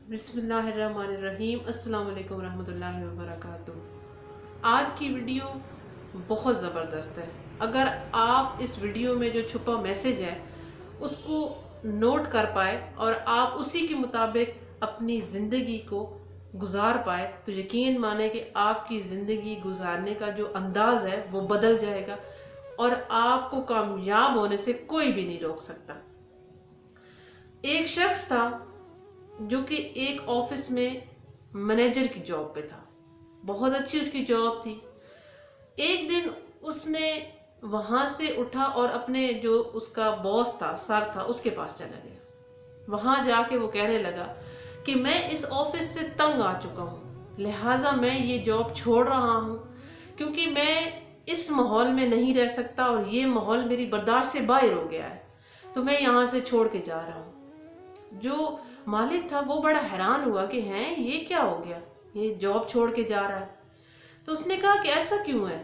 बिस्मिल्लाहिर्रहमानिर्रहीम। अस्सलाम वालेकुम रहमतुल्लाहि व बरकातुहू। आज की वीडियो बहुत ज़बरदस्त है। अगर आप इस वीडियो में जो छुपा मैसेज है उसको नोट कर पाए और आप उसी के मुताबिक अपनी ज़िंदगी को गुजार पाए तो यकीन माने कि आपकी ज़िंदगी गुजारने का जो अंदाज़ है वो बदल जाएगा और आपको कामयाब होने से कोई भी नहीं रोक सकता। एक शख्स था जो कि एक ऑफिस में मैनेजर की जॉब पे था। बहुत अच्छी उसकी जॉब थी। एक दिन उसने वहां से उठा और अपने जो उसका बॉस था, सर था, उसके पास चला गया। वहां जाके वो कहने लगा कि मैं इस ऑफिस से तंग आ चुका हूँ, लिहाजा मैं ये जॉब छोड़ रहा हूँ क्योंकि मैं इस माहौल में नहीं रह सकता और ये माहौल मेरी बर्दाश्त से बाहर हो गया है, तो मैं यहाँ से छोड़ के जा रहा हूँ। जो मालिक था वो बड़ा हैरान हुआ कि हैं ये क्या हो गया, ये जॉब छोड़ के जा रहा है। तो उसने कहा कि ऐसा क्यों है,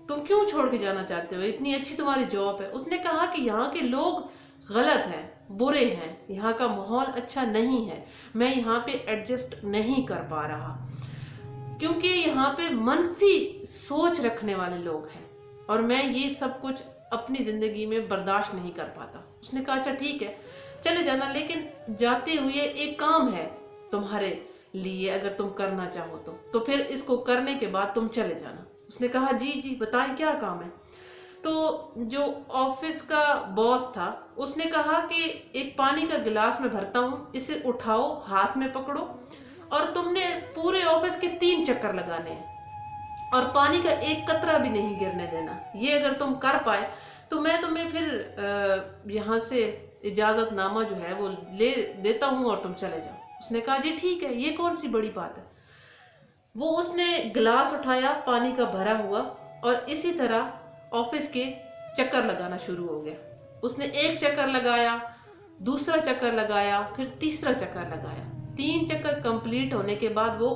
तुम क्यों छोड़ के जाना चाहते हो, इतनी अच्छी तुम्हारी जॉब है। उसने कहा कि यहाँ के लोग गलत हैं, बुरे हैं, यहाँ का माहौल अच्छा नहीं है, मैं यहाँ पे एडजस्ट नहीं कर पा रहा क्योंकि यहाँ पे मनफी सोच रखने वाले लोग हैं और मैं ये सब कुछ अपनी जिंदगी में बर्दाश्त नहीं कर पाता। उसने कहा अच्छा ठीक है चले जाना, लेकिन जाते हुए एक काम है तुम्हारे लिए, अगर तुम करना चाहो तो फिर इसको करने के बाद तुम चले जाना। उसने कहा जी जी बताएं क्या काम है। तो जो ऑफिस का बॉस था उसने कहा कि एक पानी का गिलास में भरता हूँ, इसे उठाओ, हाथ में पकड़ो और तुमने पूरे ऑफिस के 3 चक्कर लगाने हैं और पानी का एक कतरा भी नहीं गिरने देना। ये अगर तुम कर पाए तो मैं तुम्हें फिर यहाँ से इजाजतनामा जो है वो ले देता हूँ और तुम चले जाओ। उसने कहा जी ठीक है, ये कौन सी बड़ी बात है। वो उसने गिलास उठाया पानी का भरा हुआ और इसी तरह ऑफिस के चक्कर लगाना शुरू हो गया। उसने एक चक्कर लगाया, दूसरा चक्कर लगाया, फिर तीसरा चक्कर लगाया। 3 चक्कर कंप्लीट होने के बाद वो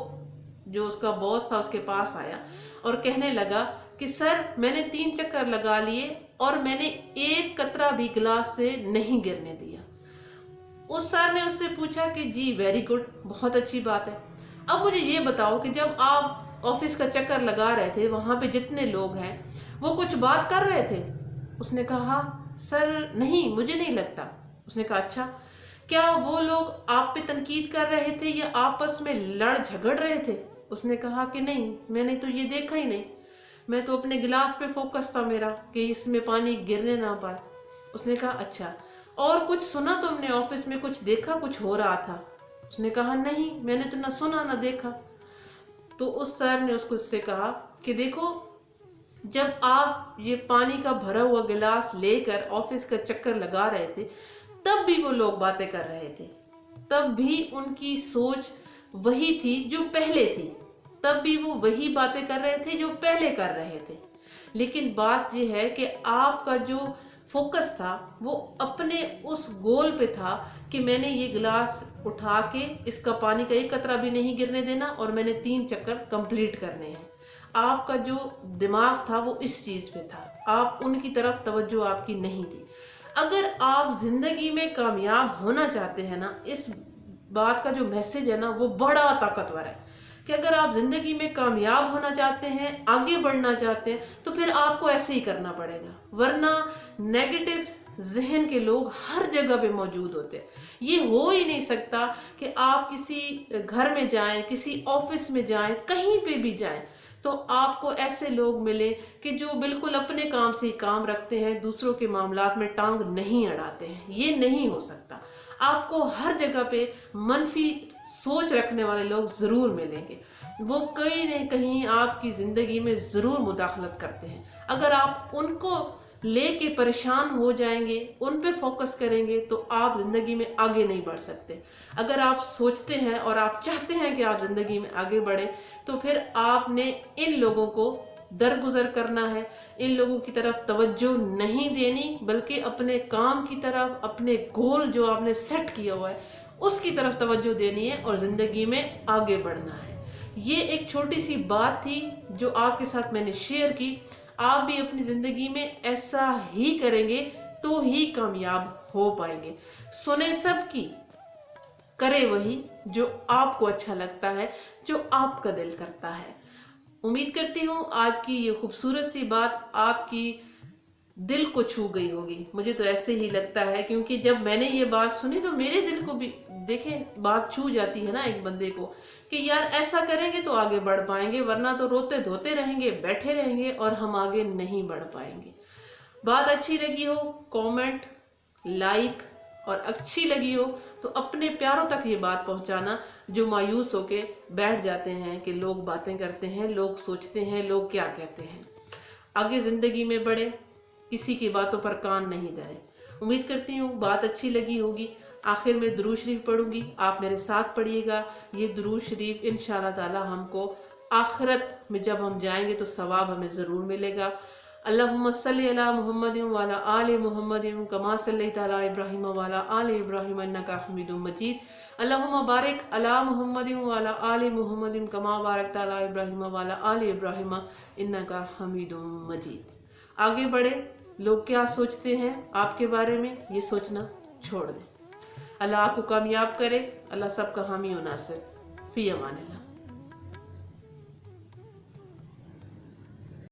जो उसका बॉस था उसके पास आया और कहने लगा कि सर मैंने 3 चक्कर लगा लिए और मैंने एक कतरा भी गिलास से नहीं गिरने दिया। उस सर ने उससे पूछा कि जी वेरी गुड, बहुत अच्छी बात है। अब मुझे ये बताओ कि जब आप ऑफिस का चक्कर लगा रहे थे वहां पे जितने लोग हैं वो कुछ बात कर रहे थे। उसने कहा सर नहीं, मुझे नहीं लगता। उसने कहा अच्छा, क्या वो लोग आप पे तनकीद कर रहे थे या आपस में लड़ झगड़ रहे थे। उसने कहा कि नहीं, मैंने तो ये देखा ही नहीं, मैं तो अपने गिलास पे फोकस था मेरा कि इसमें पानी गिरने ना पाए। उसने कहा अच्छा, और कुछ सुना तुमने, ऑफिस में कुछ देखा, कुछ हो रहा था। उसने कहा नहीं, मैंने तो ना सुना ना देखा। तो उस सर ने उससे कहा कि देखो, जब आप ये पानी का भरा हुआ गिलास लेकर ऑफिस का चक्कर लगा रहे थे तब भी वो लोग बातें कर रहे थे, तब भी उनकी सोच वही थी जो पहले थी, तब भी वो वही बातें कर रहे थे जो पहले कर रहे थे। लेकिन बात यह है कि आपका जो फोकस था वो अपने उस गोल पे था कि मैंने ये गिलास उठा के इसका पानी का एक कतरा भी नहीं गिरने देना और मैंने 3 चक्कर कंप्लीट करने हैं। आपका जो दिमाग था वो इस चीज पे था, आप उनकी तरफ तवज्जो आपकी नहीं थी। अगर आप जिंदगी में कामयाब होना चाहते हैं ना, इस बात का जो मैसेज है ना वो बड़ा ताकतवर है कि अगर आप जिंदगी में कामयाब होना चाहते हैं, आगे बढ़ना चाहते हैं, तो फिर आपको ऐसे ही करना पड़ेगा, वरना नेगेटिव जहन के लोग हर जगह पे मौजूद होते हैं। ये हो ही नहीं सकता कि आप किसी घर में जाएं, किसी ऑफिस में जाएं, कहीं पे भी जाएं तो आपको ऐसे लोग मिले कि जो बिल्कुल अपने काम से ही काम रखते हैं, दूसरों के मामलात में टांग नहीं अड़ाते हैं। ये नहीं हो सकता। आपको हर जगह पे मनफी सोच रखने वाले लोग जरूर मिलेंगे, वो कहीं न कहीं आपकी जिंदगी में जरूर मुदाखलत करते हैं। अगर आप उनको लेके परेशान हो जाएंगे, उन पे फोकस करेंगे तो आप जिंदगी में आगे नहीं बढ़ सकते। अगर आप सोचते हैं और आप चाहते हैं कि आप जिंदगी में आगे बढ़े तो फिर आपने इन लोगों को दरगुजर करना है, इन लोगों की तरफ तवज्जो नहीं देनी, बल्कि अपने काम की तरफ, अपने गोल जो आपने सेट किया हुआ है उसकी तरफ तवज्जो देनी है और जिंदगी में आगे बढ़ना है। ये एक छोटी सी बात थी जो आपके साथ मैंने शेयर की। आप भी अपनी जिंदगी में ऐसा ही करेंगे तो ही कामयाब हो पाएंगे। सुने सबकी, करे वही जो आपको अच्छा लगता है, जो आपका दिल करता है। उम्मीद करती हूँ आज की ये खूबसूरत सी बात आपकी दिल को छू गई होगी। मुझे तो ऐसे ही लगता है, क्योंकि जब मैंने ये बात सुनी तो मेरे दिल को भी, देखें, बात छू जाती है ना एक बंदे को कि यार ऐसा करेंगे तो आगे बढ़ पाएंगे, वरना तो रोते धोते रहेंगे, बैठे रहेंगे और हम आगे नहीं बढ़ पाएंगे। बात अच्छी लगी हो कमेंट, लाइक, और अच्छी लगी हो तो अपने प्यारों तक ये बात पहुंचाना जो मायूस होके बैठ जाते हैं कि लोग बातें करते हैं, लोग सोचते हैं, लोग क्या कहते हैं। आगे ज़िंदगी में बढ़े, किसी की बातों पर कान नहीं धरे। उम्मीद करती हूँ बात अच्छी लगी होगी। आखिर में दुरूद शरीफ पढ़ूंगी, आप मेरे साथ पढ़िएगा। ये दुरूद शरीफ इंशाअल्लाह ताला हमको आखिरत में जब हम जाएंगे तो सवाब हमें ज़रूर मिलेगा। अल्लाहुम्मा सल्ली अला मुहम्मदिन व अला आलि मुहम्मदिन कमा सल्लैता अला इब्राहीम व अला आलि इब्राहीम इन्नका हमीदुम मजीद। अल्लाहुम्मा बारिक अला मुहम्मदिन व अला आलि मुहम्मदिन कमा बारकता अला इब्राहीम व अला आलि इब्राहीम इन्नका हमीदुम मजीद। आगे बढ़े, लोग क्या सोचते हैं आपके बारे में ये सोचना छोड़ दें। अल्लाह आपको कामयाब करे। अल्लाह सबका हामी व नासिर। फी अमानिल्लाह।